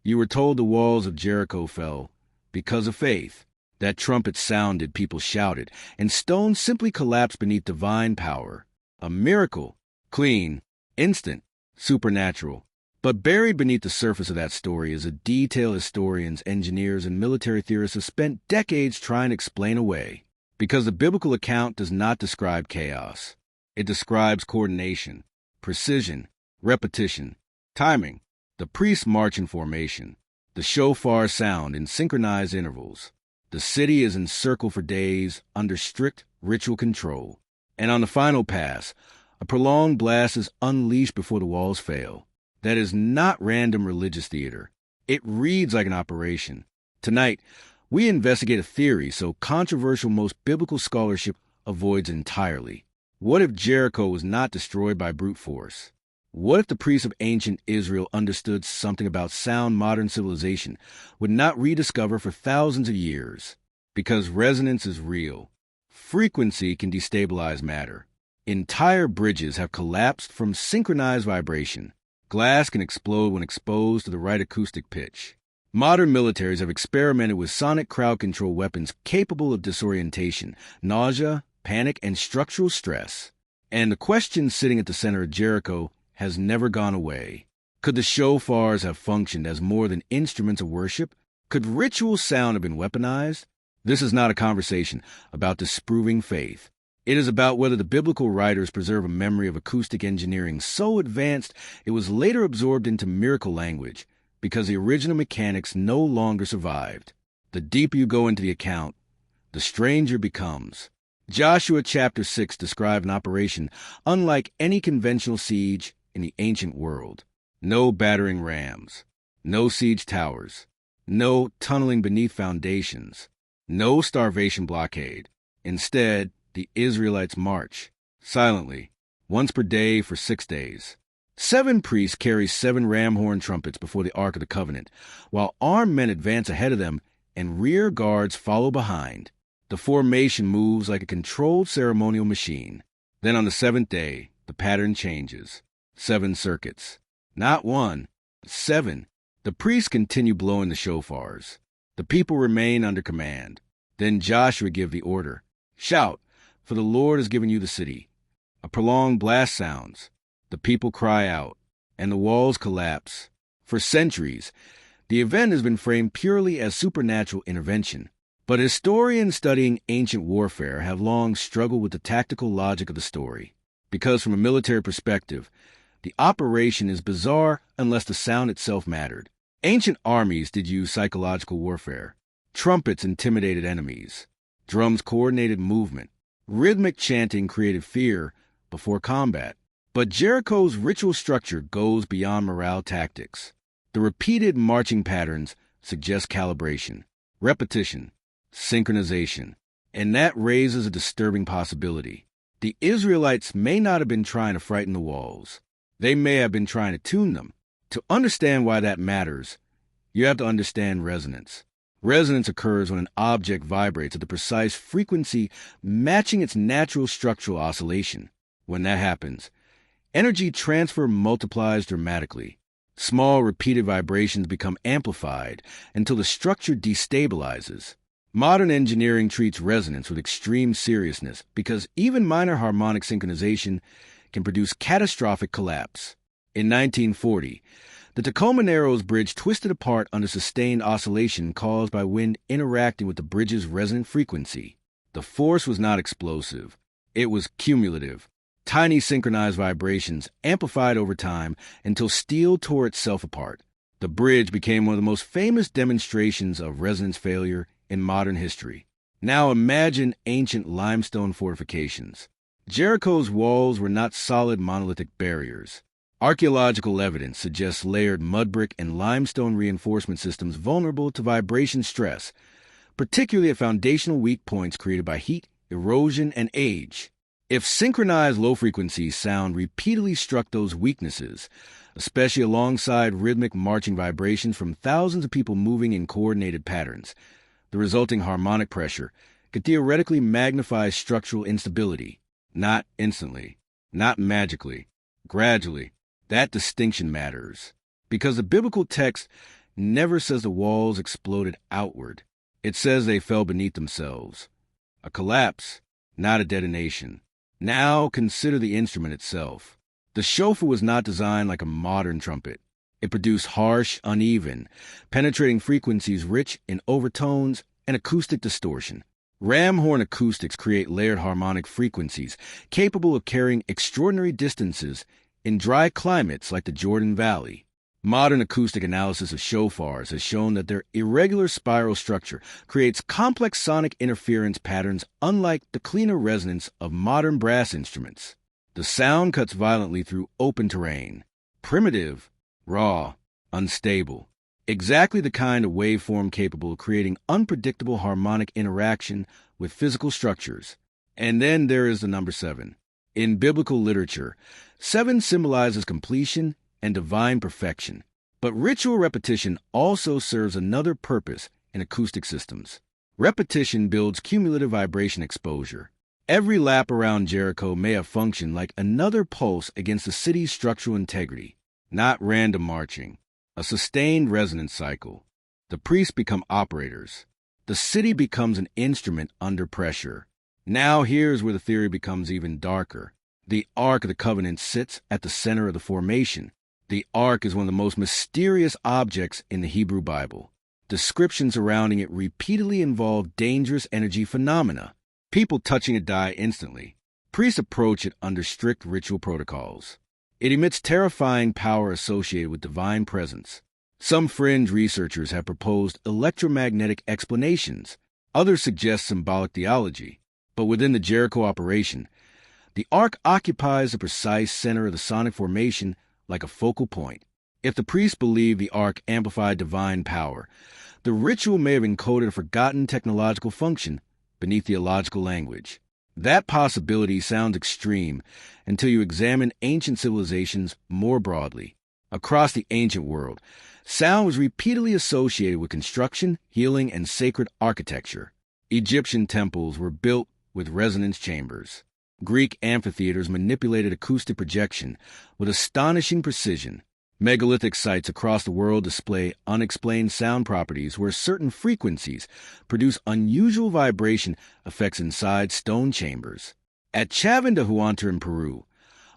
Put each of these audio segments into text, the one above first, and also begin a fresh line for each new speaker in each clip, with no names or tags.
You were told the walls of Jericho fell because of faith. That trumpet sounded, people shouted, and stones simply collapsed beneath divine power. A miracle, clean, instant, supernatural. But buried beneath the surface of that story is a detail historians, engineers, and military theorists have spent decades trying to explain away. Because the biblical account does not describe chaos. It describes coordination, precision, repetition, timing. The priests march in formation. The shofar sound in synchronized intervals. The city is encircled for days under strict ritual control. And on the final pass, a prolonged blast is unleashed before the walls fail. That is not random religious theater. It reads like an operation. Tonight, we investigate a theory so controversial most biblical scholarship avoids entirely. What if Jericho was not destroyed by brute force? What if the priests of ancient Israel understood something about sound modern civilization would not rediscover for thousands of years? Because resonance is real. Frequency can destabilize matter. Entire bridges have collapsed from synchronized vibration. Glass can explode when exposed to the right acoustic pitch. Modern militaries have experimented with sonic crowd control weapons capable of disorientation, nausea, panic, and structural stress. And the question sitting at the center of Jericho has never gone away. Could the shofars have functioned as more than instruments of worship? Could ritual sound have been weaponized? This is not a conversation about disproving faith. It is about whether the biblical writers preserve a memory of acoustic engineering so advanced it was later absorbed into miracle language because the original mechanics no longer survived. The deeper you go into the account, the stranger it becomes. Joshua chapter 6 described an operation unlike any conventional siege in the ancient world. No battering rams, no siege towers, no tunneling beneath foundations, no starvation blockade. Instead, the Israelites march, silently, once per day for 6 days. 7 priests carry 7 ram horn trumpets before the Ark of the Covenant, while armed men advance ahead of them and rear guards follow behind. The formation moves like a controlled ceremonial machine. Then on the 7th day, the pattern changes. 7 circuits. Not 1, but 7. The priests continue blowing the shofars. The people remain under command. Then Joshua gives the order, "Shout, for the Lord has given you the city." A prolonged blast sounds. The people cry out, and the walls collapse. For centuries, the event has been framed purely as supernatural intervention. But historians studying ancient warfare have long struggled with the tactical logic of the story. Because from a military perspective, the operation is bizarre unless the sound itself mattered. Ancient armies did use psychological warfare. Trumpets intimidated enemies. Drums coordinated movement. Rhythmic chanting created fear before combat. But Jericho's ritual structure goes beyond morale tactics. The repeated marching patterns suggest calibration, repetition, synchronization. And that raises a disturbing possibility. The Israelites may not have been trying to frighten the walls. They may have been trying to tune them. To understand why that matters, you have to understand resonance. Resonance occurs when an object vibrates at the precise frequency matching its natural structural oscillation. When that happens, energy transfer multiplies dramatically. Small repeated vibrations become amplified until the structure destabilizes. Modern engineering treats resonance with extreme seriousness because even minor harmonic synchronization can produce catastrophic collapse. In 1940, the Tacoma Narrows Bridge twisted apart under sustained oscillation caused by wind interacting with the bridge's resonant frequency. The force was not explosive. It was cumulative. Tiny synchronized vibrations amplified over time until steel tore itself apart. The bridge became one of the most famous demonstrations of resonance failure in modern history. Now imagine ancient limestone fortifications. Jericho's walls were not solid monolithic barriers. Archaeological evidence suggests layered mud brick and limestone reinforcement systems vulnerable to vibration stress, particularly at foundational weak points created by heat, erosion, and age. If synchronized low-frequency sound repeatedly struck those weaknesses, especially alongside rhythmic marching vibrations from thousands of people moving in coordinated patterns, the resulting harmonic pressure could theoretically magnify structural instability. Not instantly, not magically, gradually. That distinction matters, because the biblical text never says the walls exploded outward. It says they fell beneath themselves. A collapse, not a detonation. Now consider the instrument itself. The shofar was not designed like a modern trumpet. It produced harsh, uneven, penetrating frequencies rich in overtones and acoustic distortion. Ram horn acoustics create layered harmonic frequencies capable of carrying extraordinary distances in dry climates like the Jordan Valley. Modern acoustic analysis of shofars has shown that their irregular spiral structure creates complex sonic interference patterns unlike the cleaner resonance of modern brass instruments. The sound cuts violently through open terrain. Primitive, raw, unstable. Exactly the kind of waveform capable of creating unpredictable harmonic interaction with physical structures. And then there is the number 7. In biblical literature, 7 symbolizes completion and divine perfection. But ritual repetition also serves another purpose in acoustic systems. Repetition builds cumulative vibration exposure. Every lap around Jericho may have functioned like another pulse against the city's structural integrity, not random marching. A sustained resonance cycle. The priests become operators. The city becomes an instrument under pressure. Now here's where the theory becomes even darker. The Ark of the Covenant sits at the center of the formation. The Ark is one of the most mysterious objects in the Hebrew Bible. Descriptions surrounding it repeatedly involve dangerous energy phenomena. People touching it die instantly. Priests approach it under strict ritual protocols. It emits terrifying power associated with divine presence. Some fringe researchers have proposed electromagnetic explanations. Others suggest symbolic theology. But within the Jericho operation, the Ark occupies the precise center of the sonic formation like a focal point. If the priests believe the Ark amplified divine power, the ritual may have encoded a forgotten technological function beneath theological language. That possibility sounds extreme until you examine ancient civilizations more broadly. Across the ancient world, sound was repeatedly associated with construction, healing, and sacred architecture. Egyptian temples were built with resonance chambers. Greek amphitheaters manipulated acoustic projection with astonishing precision. Megalithic sites across the world display unexplained sound properties where certain frequencies produce unusual vibration effects inside stone chambers. At Chavindahuantar in Peru,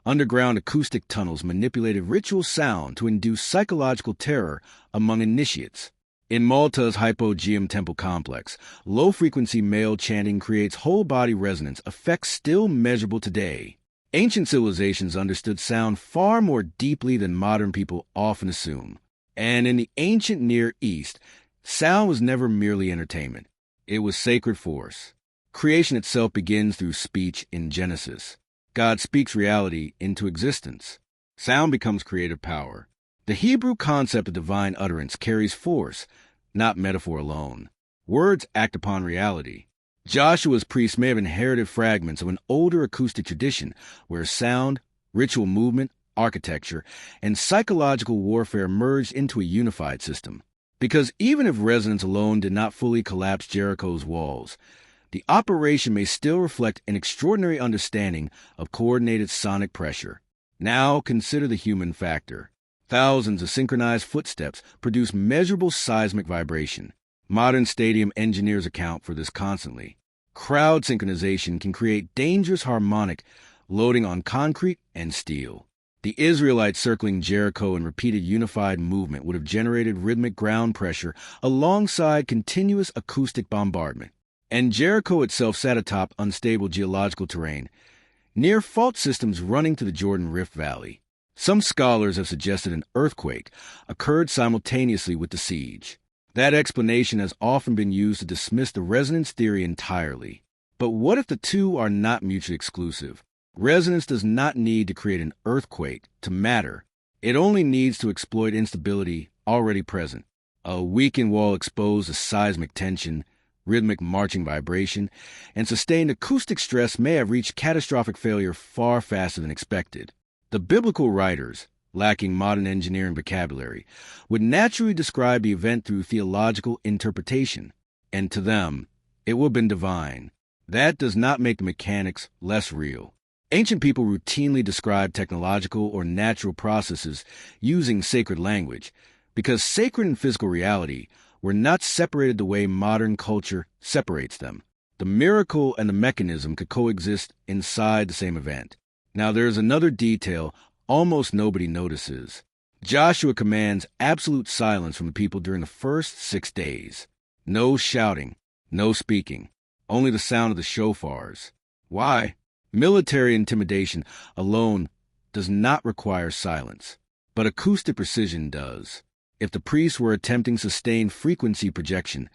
underground acoustic tunnels manipulated ritual sound to induce psychological terror among initiates. In Malta's Hypogeum temple complex, low-frequency male chanting creates whole-body resonance, effects still measurable today. Ancient civilizations understood sound far more deeply than modern people often assume. And in the ancient Near East, sound was never merely entertainment. It was sacred force. Creation itself begins through speech in Genesis. God speaks reality into existence. Sound becomes creative power. The Hebrew concept of divine utterance carries force, not metaphor alone. Words act upon reality. Joshua's priests may have inherited fragments of an older acoustic tradition where sound, ritual movement, architecture, and psychological warfare merged into a unified system. Because even if resonance alone did not fully collapse Jericho's walls, the operation may still reflect an extraordinary understanding of coordinated sonic pressure. Now consider the human factor. Thousands of synchronized footsteps produce measurable seismic vibration. Modern stadium engineers account for this constantly. Crowd synchronization can create dangerous harmonic loading on concrete and steel. The Israelites circling Jericho in repeated unified movement would have generated rhythmic ground pressure alongside continuous acoustic bombardment. And Jericho itself sat atop unstable geological terrain, near fault systems running to the Jordan Rift Valley. Some scholars have suggested an earthquake occurred simultaneously with the siege. That explanation has often been used to dismiss the resonance theory entirely. But what if the two are not mutually exclusive? Resonance does not need to create an earthquake to matter. It only needs to exploit instability already present. A weakened wall exposed to seismic tension, rhythmic marching vibration, and sustained acoustic stress may have reached catastrophic failure far faster than expected. The biblical writers, lacking modern engineering vocabulary, would naturally describe the event through theological interpretation, and to them, it would have been divine. That does not make the mechanics less real. Ancient people routinely described technological or natural processes using sacred language, because sacred and physical reality were not separated the way modern culture separates them. The miracle and the mechanism could coexist inside the same event. Now there's another detail almost nobody notices. Joshua commands absolute silence from the people during the first 6 days. No shouting, no speaking, only the sound of the shofars. Why? Military intimidation alone does not require silence, but acoustic precision does. If the priests were attempting sustained frequency projection,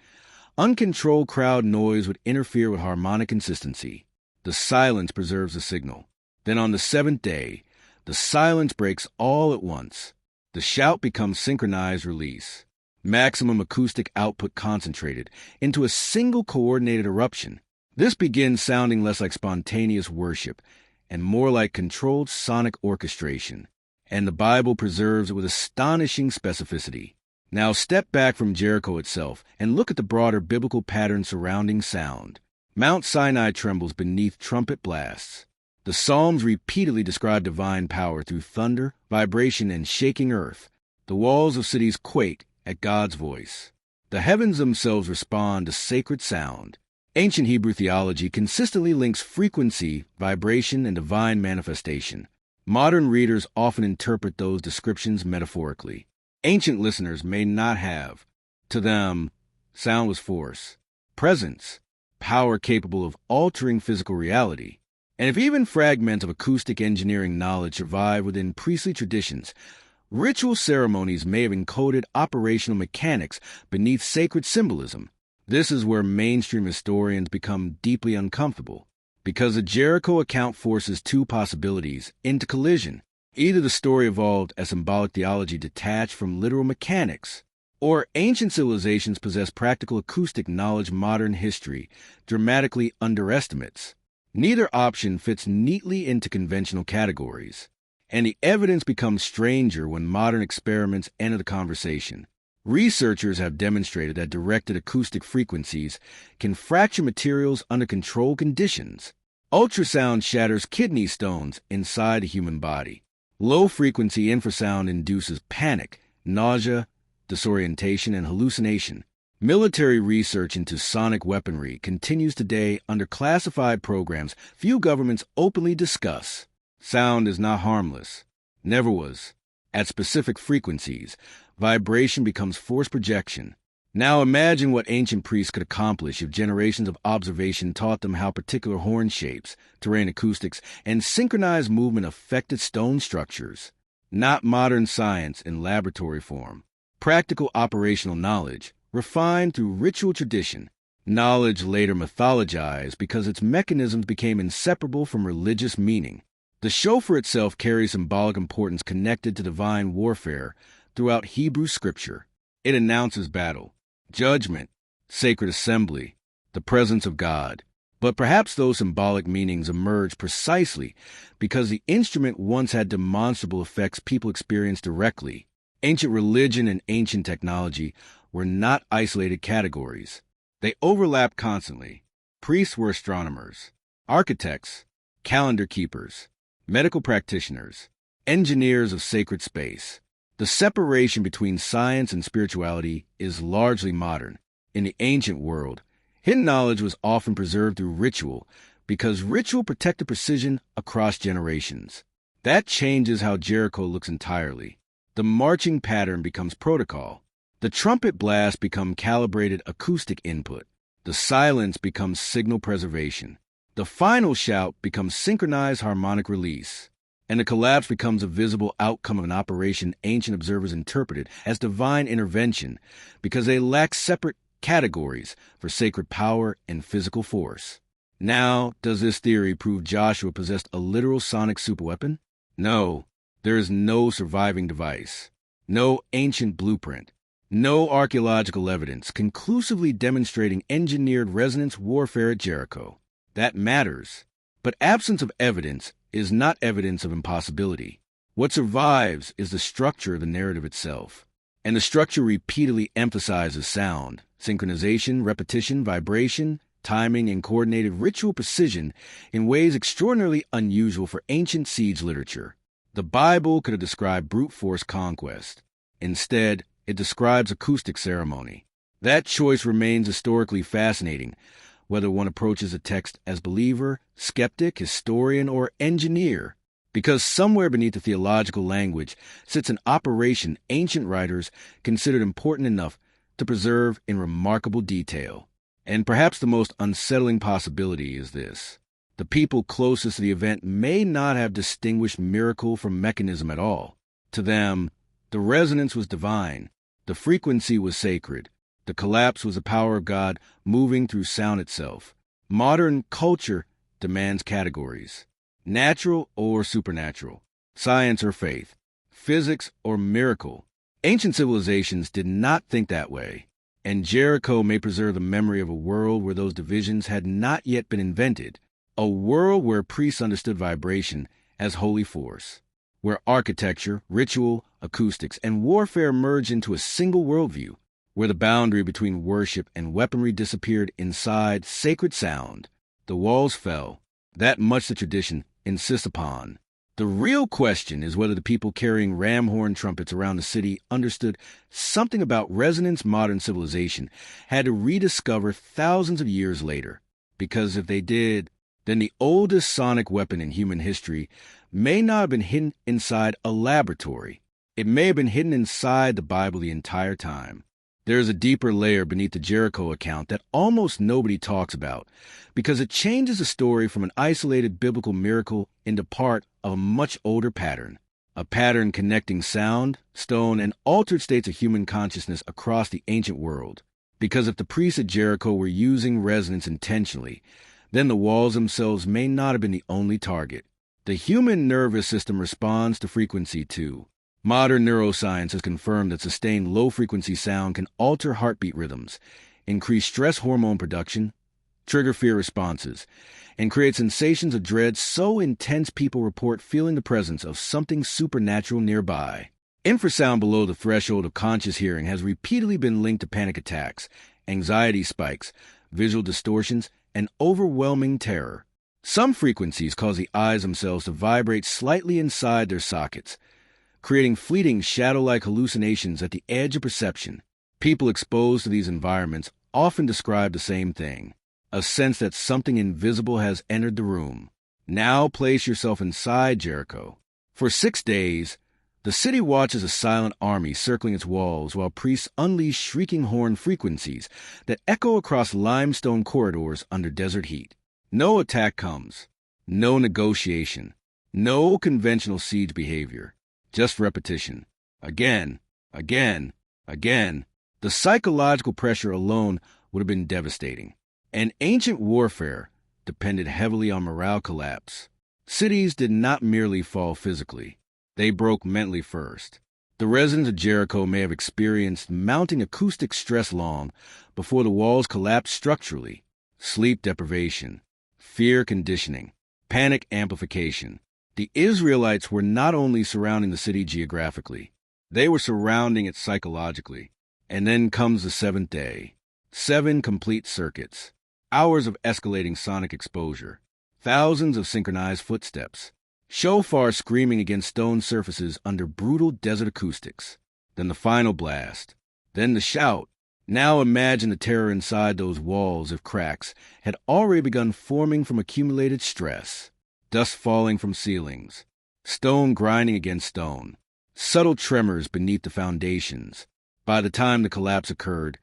uncontrolled crowd noise would interfere with harmonic consistency. The silence preserves the signal. Then on the 7th day, the silence breaks all at once. The shout becomes synchronized release. Maximum acoustic output concentrated into a single coordinated eruption. This begins sounding less like spontaneous worship and more like controlled sonic orchestration. And the Bible preserves it with astonishing specificity. Now step back from Jericho itself and look at the broader biblical pattern surrounding sound. Mount Sinai trembles beneath trumpet blasts. The Psalms repeatedly describe divine power through thunder, vibration, and shaking earth. The walls of cities quake at God's voice. The heavens themselves respond to sacred sound. Ancient Hebrew theology consistently links frequency, vibration, and divine manifestation. Modern readers often interpret those descriptions metaphorically. Ancient listeners may not have. To them, sound was force, presence, power capable of altering physical reality. And if even fragments of acoustic engineering knowledge survive within priestly traditions, ritual ceremonies may have encoded operational mechanics beneath sacred symbolism. This is where mainstream historians become deeply uncomfortable, because the Jericho account forces two possibilities into collision. Either the story evolved as symbolic theology detached from literal mechanics, or ancient civilizations possess practical acoustic knowledge modern history dramatically underestimates. Neither option fits neatly into conventional categories, and the evidence becomes stranger when modern experiments enter the conversation. Researchers have demonstrated that directed acoustic frequencies can fracture materials under controlled conditions. Ultrasound shatters kidney stones inside the human body. Low-frequency infrasound induces panic, nausea, disorientation, and hallucination. Military research into sonic weaponry continues today under classified programs few governments openly discuss. Sound is not harmless. Never was. At specific frequencies, vibration becomes force projection. Now imagine what ancient priests could accomplish if generations of observation taught them how particular horn shapes, terrain acoustics, and synchronized movement affected stone structures. Not modern science in laboratory form. Practical operational knowledge, refined through ritual tradition. Knowledge later mythologized because its mechanisms became inseparable from religious meaning. The shofar itself carries symbolic importance connected to divine warfare throughout Hebrew scripture. It announces battle, judgment, sacred assembly, the presence of God. But perhaps those symbolic meanings emerge precisely because the instrument once had demonstrable effects people experienced directly. Ancient religion and ancient technology were not isolated categories. They overlapped constantly. Priests were astronomers, architects, calendar keepers, medical practitioners, engineers of sacred space. The separation between science and spirituality is largely modern. In the ancient world, hidden knowledge was often preserved through ritual because ritual protected precision across generations. That changes how Jericho looks entirely. The marching pattern becomes protocol. The trumpet blasts become calibrated acoustic input. The silence becomes signal preservation. The final shout becomes synchronized harmonic release. And the collapse becomes a visible outcome of an operation ancient observers interpreted as divine intervention because they lack separate categories for sacred power and physical force. Now, does this theory prove Joshua possessed a literal sonic superweapon? No. There is no surviving device, no ancient blueprint, no archaeological evidence conclusively demonstrating engineered resonance warfare at Jericho. That matters. But absence of evidence is not evidence of impossibility. What survives is the structure of the narrative itself. And the structure repeatedly emphasizes sound, synchronization, repetition, vibration, timing, and coordinated ritual precision in ways extraordinarily unusual for ancient siege literature. The Bible could have described brute force conquest. Instead, it describes acoustic ceremony. That choice remains historically fascinating, whether one approaches a text as believer, skeptic, historian, or engineer, because somewhere beneath the theological language sits an operation ancient writers considered important enough to preserve in remarkable detail. And perhaps the most unsettling possibility is this. The people closest to the event may not have distinguished miracle from mechanism at all. To them, the resonance was divine, the frequency was sacred, the collapse was the power of God moving through sound itself. Modern culture demands categories: natural or supernatural, science or faith, physics or miracle. Ancient civilizations did not think that way, and Jericho may preserve the memory of a world where those divisions had not yet been invented, a world where priests understood vibration as holy force, where architecture, ritual, acoustics, and warfare merged into a single worldview, where the boundary between worship and weaponry disappeared inside sacred sound. The walls fell, that much the tradition insists upon. The real question is whether the people carrying ram horn trumpets around the city understood something about resonance modern civilization had to rediscover thousands of years later. Because if they did, then the oldest sonic weapon in human history may not have been hidden inside a laboratory. It may have been hidden inside the Bible the entire time. There is a deeper layer beneath the Jericho account that almost nobody talks about, because it changes the story from an isolated biblical miracle into part of a much older pattern, a pattern connecting sound, stone, and altered states of human consciousness across the ancient world. Because if the priests at Jericho were using resonance intentionally, then the walls themselves may not have been the only target. The human nervous system responds to frequency too. Modern neuroscience has confirmed that sustained low-frequency sound can alter heartbeat rhythms, increase stress hormone production, trigger fear responses, and create sensations of dread so intense people report feeling the presence of something supernatural nearby. Infrasound below the threshold of conscious hearing has repeatedly been linked to panic attacks, anxiety spikes, visual distortions, and overwhelming terror. Some frequencies cause the eyes themselves to vibrate slightly inside their sockets, creating fleeting shadow-like hallucinations at the edge of perception. People exposed to these environments often describe the same thing, a sense that something invisible has entered the room. Now place yourself inside Jericho. For 6 days, the city watches a silent army circling its walls while priests unleash shrieking horn frequencies that echo across limestone corridors under desert heat. No attack comes, no negotiation, no conventional siege behavior. Just repetition. Again, again, again. The psychological pressure alone would have been devastating. And ancient warfare depended heavily on morale collapse. Cities did not merely fall physically. They broke mentally first. The residents of Jericho may have experienced mounting acoustic stress long before the walls collapsed structurally. Sleep deprivation, fear conditioning, panic amplification. The Israelites were not only surrounding the city geographically, they were surrounding it psychologically. And then comes the 7th day. 7 complete circuits, hours of escalating sonic exposure, thousands of synchronized footsteps, shofar screaming against stone surfaces under brutal desert acoustics. Then the final blast. Then the shout. Now imagine the terror inside those walls if cracks had already begun forming from accumulated stress. Dust falling from ceilings, stone grinding against stone, subtle tremors beneath the foundations. By the time the collapse occurred,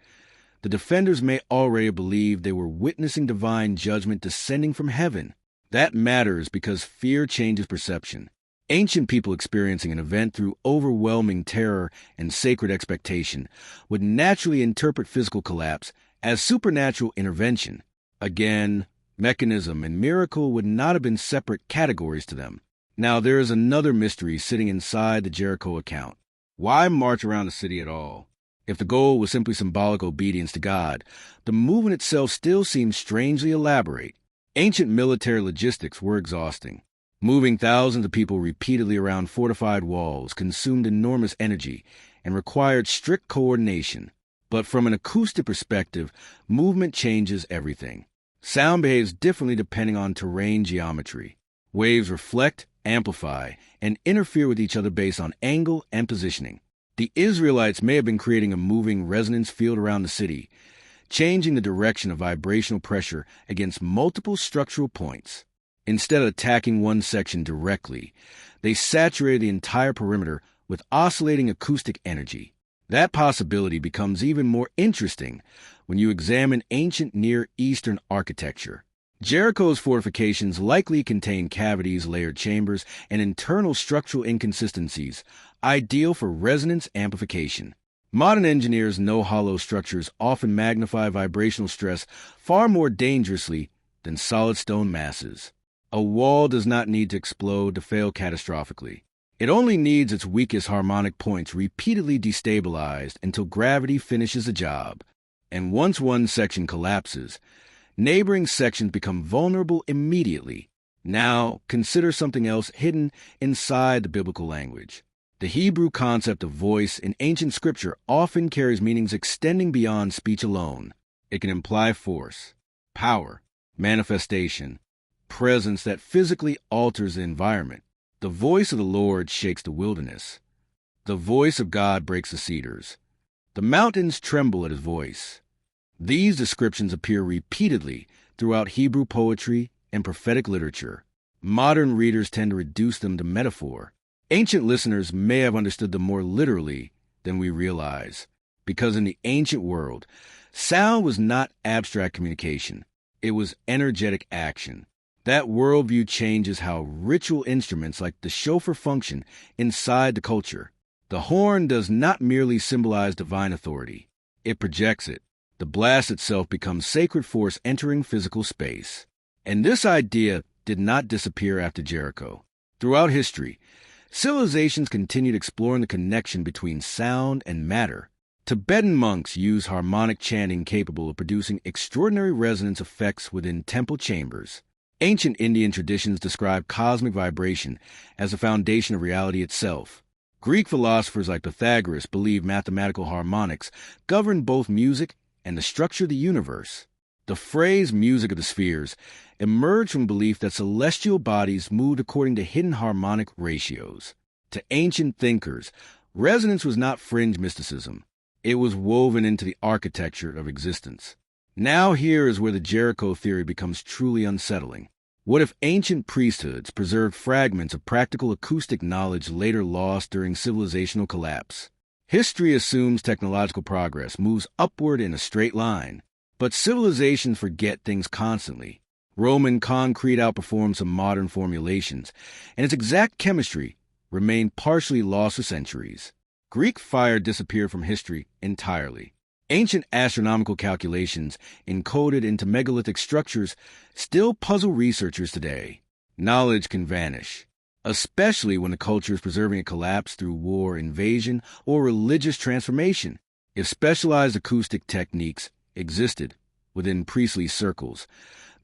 the defenders may already believe they were witnessing divine judgment descending from heaven. That matters because fear changes perception. Ancient people experiencing an event through overwhelming terror and sacred expectation would naturally interpret physical collapse as supernatural intervention. Again, mechanism and miracle would not have been separate categories to them. Now there is another mystery sitting inside the Jericho account. Why march around the city at all? If the goal was simply symbolic obedience to God, the movement itself still seems strangely elaborate. Ancient military logistics were exhausting. Moving thousands of people repeatedly around fortified walls consumed enormous energy and required strict coordination. But from an acoustic perspective, movement changes everything. Sound behaves differently depending on terrain geometry. Waves reflect, amplify, and interfere with each other based on angle and positioning. The Israelites may have been creating a moving resonance field around the city, changing the direction of vibrational pressure against multiple structural points. Instead of attacking one section directly, they saturated the entire perimeter with oscillating acoustic energy. That possibility becomes even more interesting when you examine ancient Near Eastern architecture. Jericho's fortifications likely contain cavities, layered chambers, and internal structural inconsistencies, ideal for resonance amplification. Modern engineers know hollow structures often magnify vibrational stress far more dangerously than solid stone masses. A wall does not need to explode to fail catastrophically. It only needs its weakest harmonic points repeatedly destabilized until gravity finishes the job. And once one section collapses, neighboring sections become vulnerable immediately. Now, consider something else hidden inside the biblical language. The Hebrew concept of voice in ancient scripture often carries meanings extending beyond speech alone. It can imply force, power, manifestation, presence that physically alters the environment. The voice of the Lord shakes the wilderness. The voice of God breaks the cedars. The mountains tremble at his voice. These descriptions appear repeatedly throughout Hebrew poetry and prophetic literature. Modern readers tend to reduce them to metaphor. Ancient listeners may have understood them more literally than we realize, because in the ancient world, sound was not abstract communication. It was energetic action. That worldview changes how ritual instruments like the shofar function inside the culture. The horn does not merely symbolize divine authority. It projects it. The blast itself becomes sacred force entering physical space. And this idea did not disappear after Jericho. Throughout history, civilizations continued exploring the connection between sound and matter. Tibetan monks used harmonic chanting capable of producing extraordinary resonance effects within temple chambers. Ancient Indian traditions describe cosmic vibration as the foundation of reality itself. Greek philosophers like Pythagoras believed mathematical harmonics governed both music and the structure of the universe. The phrase music of the spheres emerged from belief that celestial bodies moved according to hidden harmonic ratios. To ancient thinkers, resonance was not fringe mysticism. It was woven into the architecture of existence. Now here is where the Jericho theory becomes truly unsettling. What if ancient priesthoods preserved fragments of practical acoustic knowledge later lost during civilizational collapse? History assumes technological progress moves upward in a straight line, but civilizations forget things constantly. Roman concrete outperformed some modern formulations, and its exact chemistry remained partially lost for centuries. Greek fire disappeared from history entirely. Ancient astronomical calculations encoded into megalithic structures still puzzle researchers today. Knowledge can vanish, especially when the culture is preserving a collapse through war, invasion, or religious transformation. If specialized acoustic techniques existed within priestly circles,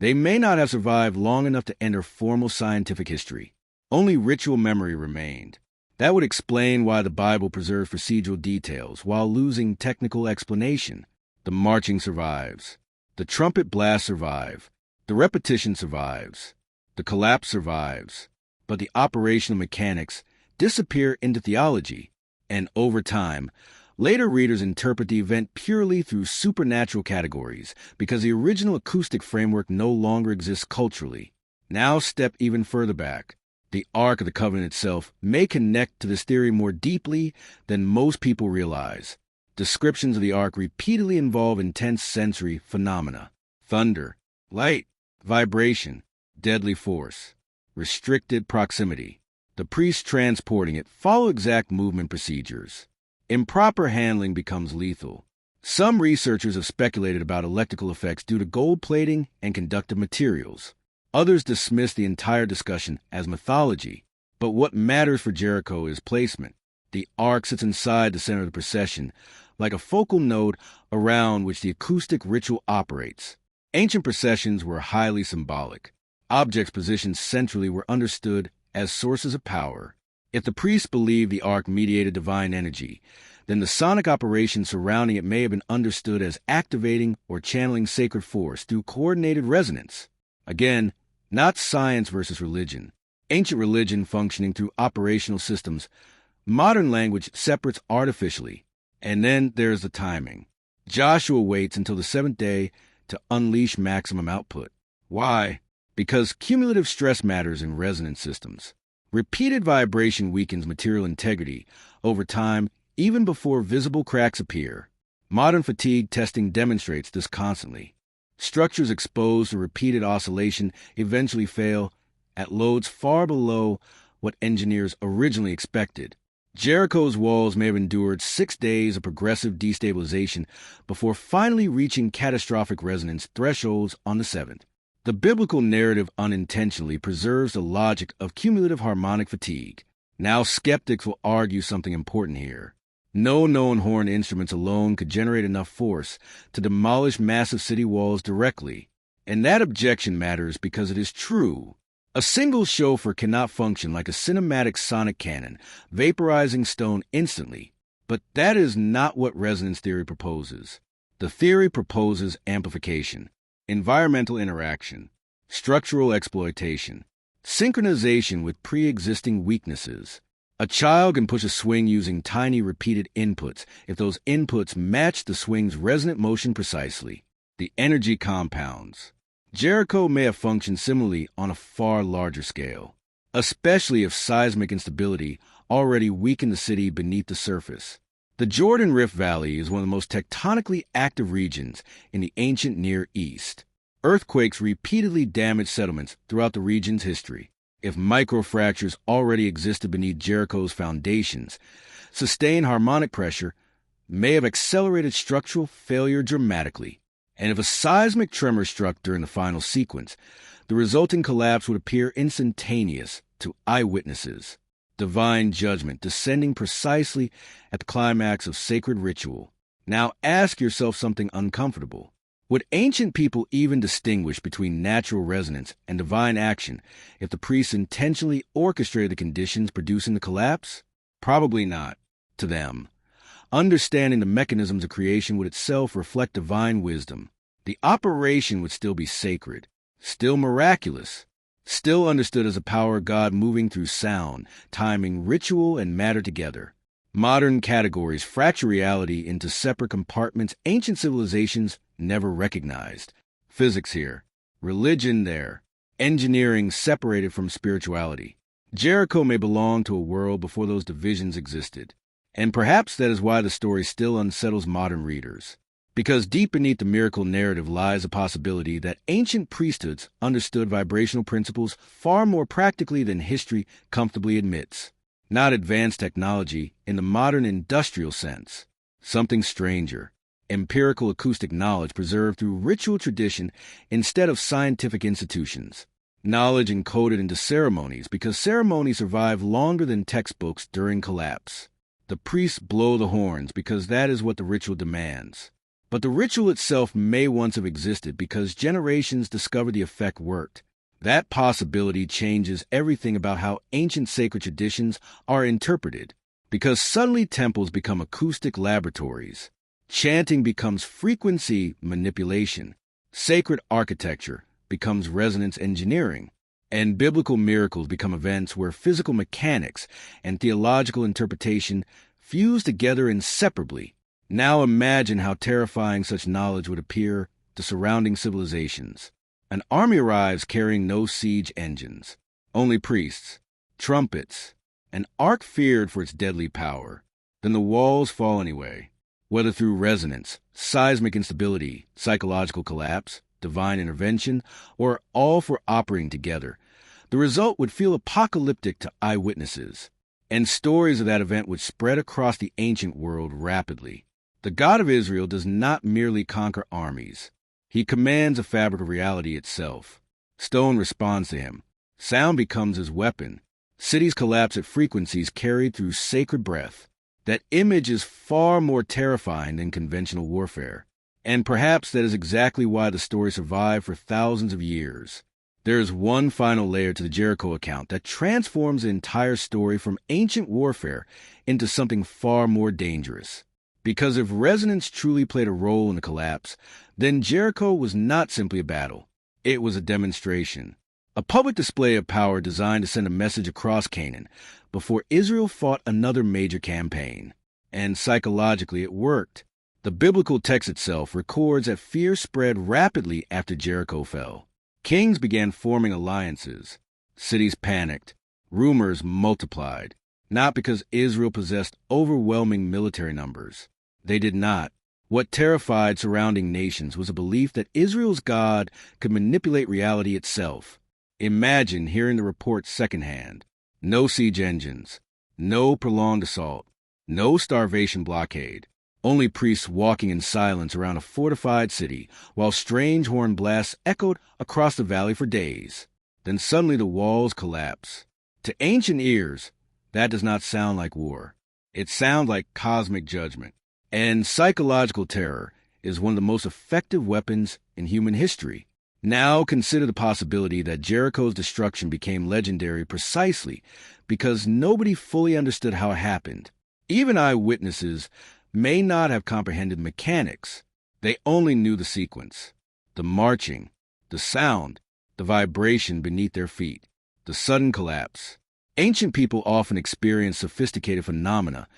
they may not have survived long enough to enter formal scientific history. Only ritual memory remained. That would explain why the Bible preserves procedural details while losing technical explanation. The marching survives. The trumpet blast survives. The repetition survives. The collapse survives. But the operational mechanics disappear into theology. And over time, later readers interpret the event purely through supernatural categories because the original acoustic framework no longer exists culturally. Now step even further back. The Ark of the Covenant itself may connect to this theory more deeply than most people realize. Descriptions of the Ark repeatedly involve intense sensory phenomena: thunder, light, vibration, deadly force, restricted proximity. The priests transporting it follow exact movement procedures. Improper handling becomes lethal. Some researchers have speculated about electrical effects due to gold plating and conductive materials. Others dismiss the entire discussion as mythology. But what matters for Jericho is placement. The ark sits inside the center of the procession, like a focal node around which the acoustic ritual operates. Ancient processions were highly symbolic. Objects positioned centrally were understood as sources of power. If the priests believed the ark mediated divine energy, then the sonic operation surrounding it may have been understood as activating or channeling sacred force through coordinated resonance. Again, not science versus religion. Ancient religion functioning through operational systems Modern language separates artificially, and then there's the timing. Joshua waits until the seventh day to unleash maximum output. Why? Because cumulative stress matters in resonance systems. Repeated vibration weakens material integrity over time, even before visible cracks appear. Modern fatigue testing demonstrates this constantly. Structures exposed to repeated oscillation eventually fail at loads far below what engineers originally expected. Jericho's walls may have endured 6 days of progressive destabilization before finally reaching catastrophic resonance thresholds on the 7th. The biblical narrative unintentionally preserves the logic of cumulative harmonic fatigue. Now skeptics will argue something important here. No known horn instruments alone could generate enough force to demolish massive city walls directly. And that objection matters because it is true. A single chauffeur cannot function like a cinematic sonic cannon, vaporizing stone instantly. But that is not what resonance theory proposes. The theory proposes amplification, environmental interaction, structural exploitation, synchronization with pre-existing weaknesses. A child can push a swing using tiny repeated inputs if those inputs match the swing's resonant motion precisely. The energy compounds. Jericho may have functioned similarly on a far larger scale, especially if seismic instability already weakened the city beneath the surface. The Jordan Rift Valley is one of the most tectonically active regions in the ancient Near East. Earthquakes repeatedly damaged settlements throughout the region's history. If microfractures already existed beneath Jericho's foundations, sustained harmonic pressure may have accelerated structural failure dramatically. And if a seismic tremor struck during the final sequence, the resulting collapse would appear instantaneous to eyewitnesses. Divine judgment descending precisely at the climax of sacred ritual. Now ask yourself something uncomfortable. Would ancient people even distinguish between natural resonance and divine action if the priests intentionally orchestrated the conditions producing the collapse? Probably not, to them. Understanding the mechanisms of creation would itself reflect divine wisdom. The operation would still be sacred, still miraculous, still understood as a power of God moving through sound, timing, ritual, and matter together. Modern categories fracture reality into separate compartments ancient civilizations never recognized. Physics here, religion there, engineering separated from spirituality. Jericho may belong to a world before those divisions existed. And perhaps that is why the story still unsettles modern readers. Because deep beneath the miracle narrative lies a possibility that ancient priesthoods understood vibrational principles far more practically than history comfortably admits. Not advanced technology in the modern industrial sense. Something stranger. Empirical acoustic knowledge preserved through ritual tradition instead of scientific institutions. Knowledge encoded into ceremonies because ceremonies survive longer than textbooks during collapse. The priests blow the horns because that is what the ritual demands. But the ritual itself may once have existed because generations discovered the effect worked. That possibility changes everything about how ancient sacred traditions are interpreted, because suddenly temples become acoustic laboratories. Chanting becomes frequency manipulation. Sacred architecture becomes resonance engineering. And biblical miracles become events where physical mechanics and theological interpretation fuse together inseparably. Now imagine how terrifying such knowledge would appear to surrounding civilizations. An army arrives carrying no siege engines, only priests, trumpets, an ark feared for its deadly power. Then the walls fall anyway, whether through resonance, seismic instability, psychological collapse, divine intervention, or all for operating together. The result would feel apocalyptic to eyewitnesses, and stories of that event would spread across the ancient world rapidly. The God of Israel does not merely conquer armies. He commands a fabric of reality itself. Stone responds to him. Sound becomes his weapon. Cities collapse at frequencies carried through sacred breath. That image is far more terrifying than conventional warfare. And perhaps that is exactly why the story survived for thousands of years. There is one final layer to the Jericho account that transforms the entire story from ancient warfare into something far more dangerous. Because if resonance truly played a role in the collapse, then Jericho was not simply a battle. It was a demonstration. a public display of power designed to send a message across Canaan before Israel fought another major campaign. And psychologically, it worked. The biblical text itself records that fear spread rapidly after Jericho fell. Kings began forming alliances. Cities panicked. Rumors multiplied. Not because Israel possessed overwhelming military numbers. They did not. What terrified surrounding nations was a belief that Israel's God could manipulate reality itself. Imagine hearing the reports secondhand. No siege engines. No prolonged assault. No starvation blockade. Only priests walking in silence around a fortified city, while strange horn blasts echoed across the valley for days. Then suddenly the walls collapse. To ancient ears, that does not sound like war. It sounds like cosmic judgment. And psychological terror is one of the most effective weapons in human history. Now consider the possibility that Jericho's destruction became legendary precisely because nobody fully understood how it happened. Even eyewitnesses may not have comprehended mechanics. They only knew the sequence. The marching, the sound, the vibration beneath their feet, the sudden collapse. Ancient people often experienced sophisticated phenomena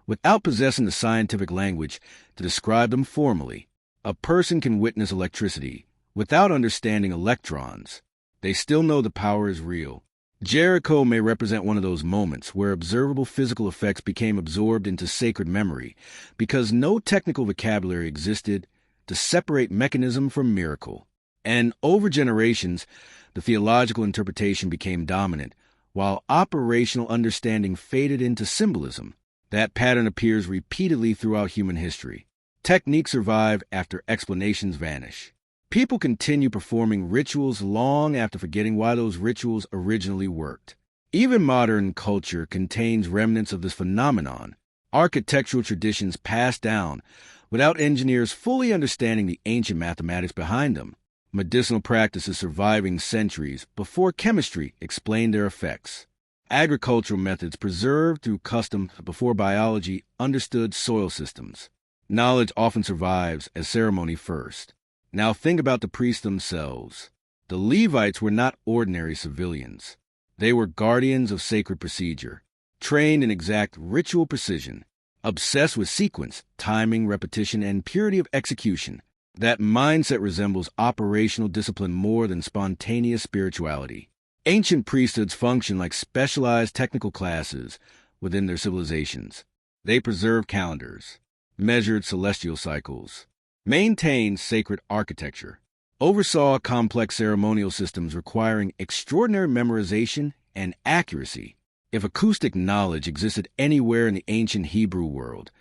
without possessing the scientific language to describe them formally. A person can witness electricity without understanding electrons. They still know the power is real. Jericho may represent one of those moments where observable physical effects became absorbed into sacred memory because no technical vocabulary existed to separate mechanism from miracle. And over generations, the theological interpretation became dominant, while operational understanding faded into symbolism. That pattern appears repeatedly throughout human history. Techniques survive after explanations vanish. People continue performing rituals long after forgetting why those rituals originally worked. Even modern culture contains remnants of this phenomenon, architectural traditions passed down without engineers fully understanding the ancient mathematics behind them, medicinal practices surviving centuries before chemistry explained their effects, agricultural methods preserved through custom before biology understood soil systems. Knowledge often survives as ceremony first. Now think about the priests themselves. The Levites were not ordinary civilians. They were guardians of sacred procedure, trained in exact ritual precision, obsessed with sequence, timing, repetition, and purity of execution. That mindset resembles operational discipline more than spontaneous spirituality. Ancient priesthoods functioned like specialized technical classes within their civilizations. They preserved calendars, measured celestial cycles, maintained sacred architecture, oversaw complex ceremonial systems requiring extraordinary memorization and accuracy. If acoustic knowledge existed anywhere in the ancient Hebrew world,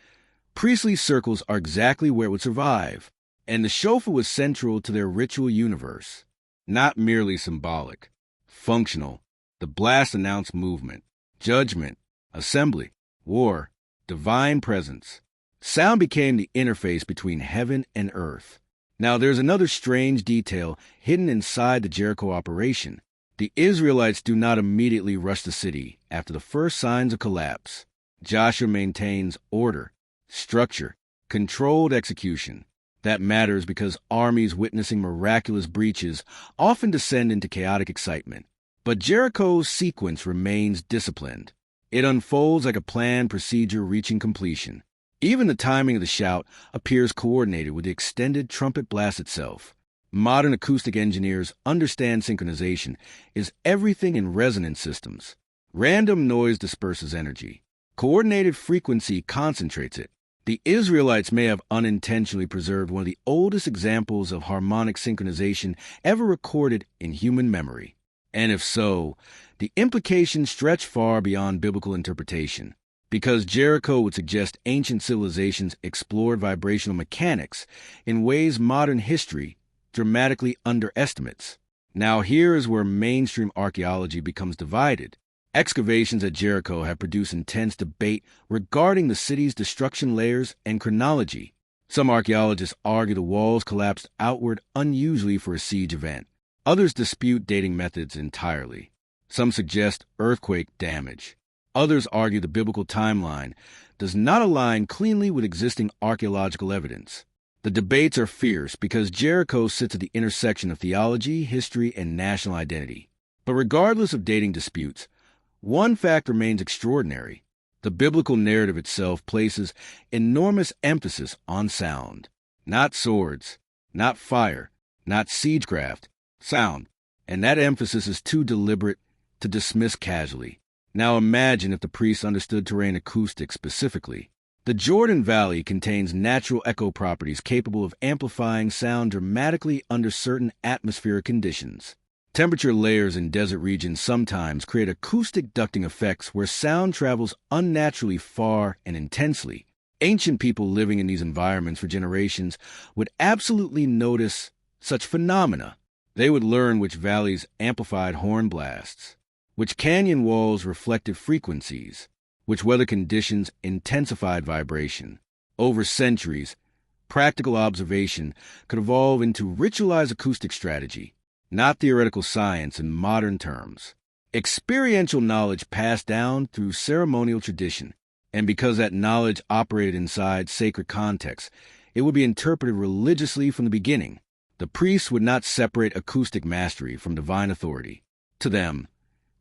priestly circles are exactly where it would survive, and the shofar was central to their ritual universe. Not merely symbolic, functional. The blast announced movement, judgment, assembly, war, divine presence. Sound became the interface between heaven and earth. Now there's another strange detail hidden inside the Jericho operation. The Israelites do not immediately rush the city after the first signs of collapse. Joshua maintains order, structure, controlled execution. That matters because armies witnessing miraculous breaches often descend into chaotic excitement. But Jericho's sequence remains disciplined. It unfolds like a planned procedure reaching completion. Even the timing of the shout appears coordinated with the extended trumpet blast itself. Modern acoustic engineers understand synchronization is everything in resonance systems. Random noise disperses energy. Coordinated frequency concentrates it. The Israelites may have unintentionally preserved one of the oldest examples of harmonic synchronization ever recorded in human memory. And if so, the implications stretch far beyond biblical interpretation. Because Jericho would suggest ancient civilizations explored vibrational mechanics in ways modern history dramatically underestimates. Now here is where mainstream archaeology becomes divided. Excavations at Jericho have produced intense debate regarding the city's destruction layers and chronology. Some archaeologists argue the walls collapsed outward unusually for a siege event. Others dispute dating methods entirely. Some suggest earthquake damage. Others argue the biblical timeline does not align cleanly with existing archaeological evidence. The debates are fierce because Jericho sits at the intersection of theology, history, and national identity. But regardless of dating disputes, one fact remains extraordinary. The biblical narrative itself places enormous emphasis on sound. Not swords, not fire, not siegecraft, sound. And that emphasis is too deliberate to dismiss casually. Now imagine if the priests understood terrain acoustics specifically. The Jordan Valley contains natural echo properties capable of amplifying sound dramatically under certain atmospheric conditions. Temperature layers in desert regions sometimes create acoustic ducting effects where sound travels unnaturally far and intensely. Ancient people living in these environments for generations would absolutely notice such phenomena. They would learn which valleys amplified horn blasts, which canyon walls reflected frequencies, which weather conditions intensified vibration. Over centuries, practical observation could evolve into ritualized acoustic strategy, not theoretical science in modern terms. Experiential knowledge passed down through ceremonial tradition, and because that knowledge operated inside sacred contexts, it would be interpreted religiously from the beginning. The priests would not separate acoustic mastery from divine authority. To them,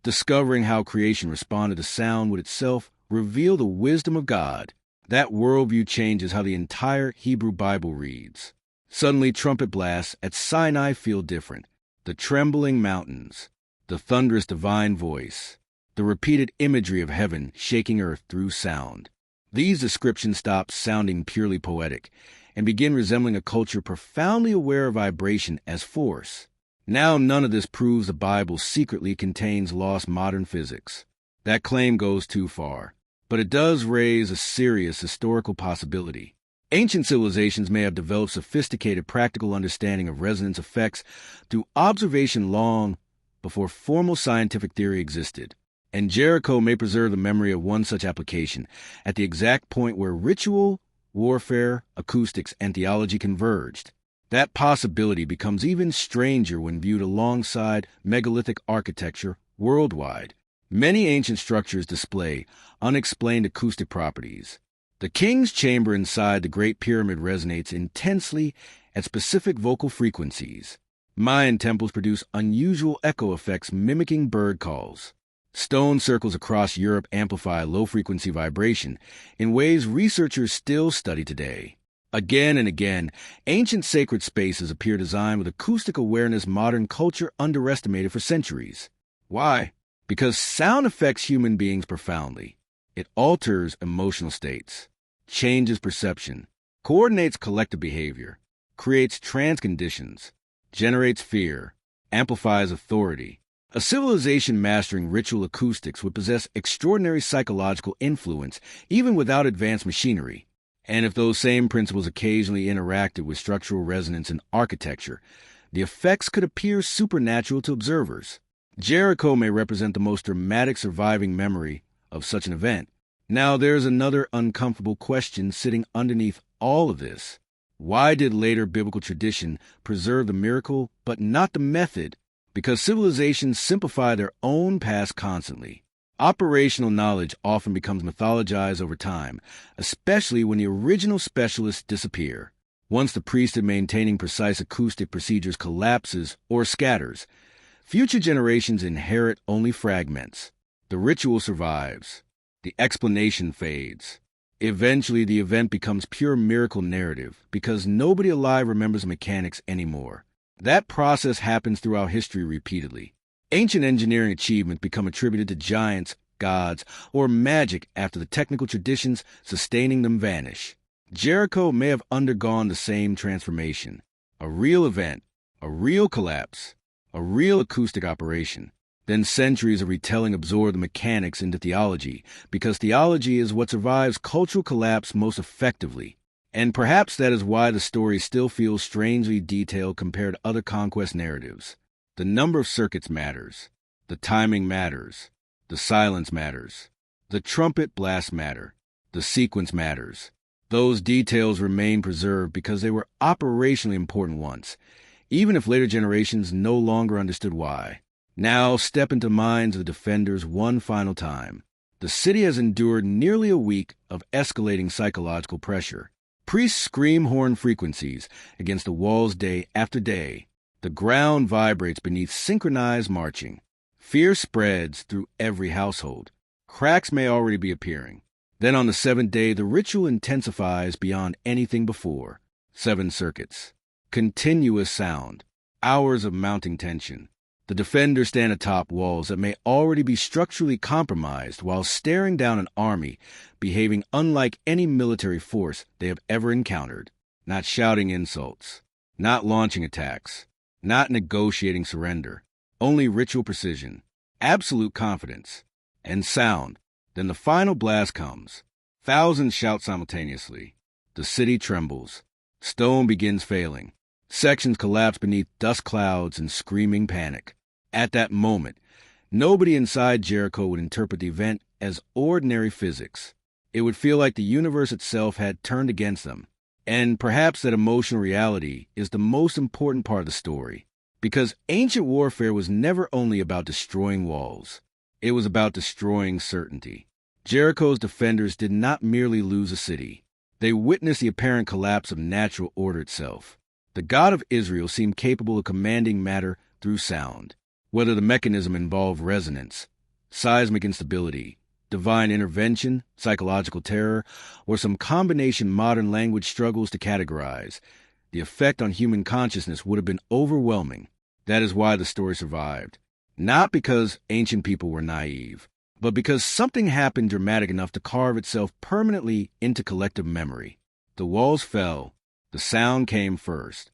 discovering how creation responded to sound would itself reveal the wisdom of God. That worldview changes how the entire Hebrew Bible reads. Suddenly, trumpet blasts at Sinai feel different. The trembling mountains, the thunderous divine voice, the repeated imagery of heaven shaking earth through sound. These descriptions stop sounding purely poetic and begin resembling a culture profoundly aware of vibration as force. Now none of this proves the Bible secretly contains lost modern physics. That claim goes too far, but it does raise a serious historical possibility. Ancient civilizations may have developed sophisticated practical understanding of resonance effects through observation long before formal scientific theory existed. And Jericho may preserve the memory of one such application at the exact point where ritual, warfare, acoustics, and theology converged. That possibility becomes even stranger when viewed alongside megalithic architecture worldwide. Many ancient structures display unexplained acoustic properties. The king's chamber inside the Great Pyramid resonates intensely at specific vocal frequencies. Mayan temples produce unusual echo effects mimicking bird calls. Stone circles across Europe amplify low-frequency vibration in ways researchers still study today. Again and again, ancient sacred spaces appear designed with acoustic awareness modern culture underestimated for centuries. Why? Because sound affects human beings profoundly. It alters emotional states, changes perception, coordinates collective behavior, creates trance conditions, generates fear, amplifies authority. A civilization mastering ritual acoustics would possess extraordinary psychological influence even without advanced machinery. And if those same principles occasionally interacted with structural resonance in architecture, the effects could appear supernatural to observers. Jericho may represent the most dramatic surviving memory of such an event. Now there's another uncomfortable question sitting underneath all of this. Why did later biblical tradition preserve the miracle but not the method? Because civilizations simplify their own past constantly. Operational knowledge often becomes mythologized over time, especially when the original specialists disappear. Once the priesthood maintaining precise acoustic procedures collapses or scatters, future generations inherit only fragments. The ritual survives. The explanation fades. Eventually, the event becomes pure miracle narrative because nobody alive remembers mechanics anymore. That process happens throughout history repeatedly. Ancient engineering achievements become attributed to giants, gods, or magic after the technical traditions sustaining them vanish. Jericho may have undergone the same transformation. A real event, a real collapse, a real acoustic operation. Then centuries of retelling absorb the mechanics into theology, because theology is what survives cultural collapse most effectively. And perhaps that is why the story still feels strangely detailed compared to other conquest narratives. The number of circuits matters. The timing matters. The silence matters. The trumpet blasts matter. The sequence matters. Those details remain preserved because they were operationally important once, even if later generations no longer understood why. Now step into minds of the defenders one final time. The city has endured nearly a week of escalating psychological pressure. Priests scream horn frequencies against the walls day after day. The ground vibrates beneath synchronized marching. Fear spreads through every household. Cracks may already be appearing. Then on the seventh day, the ritual intensifies beyond anything before. 7 circuits. Continuous sound. Hours of mounting tension. The defenders stand atop walls that may already be structurally compromised while staring down an army behaving unlike any military force they have ever encountered. Not shouting insults. Not launching attacks. Not negotiating surrender. Only ritual precision. Absolute confidence. And sound. Then the final blast comes. Thousands shout simultaneously. The city trembles. Stone begins failing. Sections collapse beneath dust clouds and screaming panic. At that moment, nobody inside Jericho would interpret the event as ordinary physics. It would feel like the universe itself had turned against them. And perhaps that emotional reality is the most important part of the story. Because ancient warfare was never only about destroying walls. It was about destroying certainty. Jericho's defenders did not merely lose a city. They witnessed the apparent collapse of natural order itself. The God of Israel seemed capable of commanding matter through sound, whether the mechanism involved resonance, seismic instability, divine intervention, psychological terror, or some combination modern language struggles to categorize. The effect on human consciousness would have been overwhelming. That is why the story survived. Not because ancient people were naive, but because something happened dramatic enough to carve itself permanently into collective memory. The walls fell. The sound came first.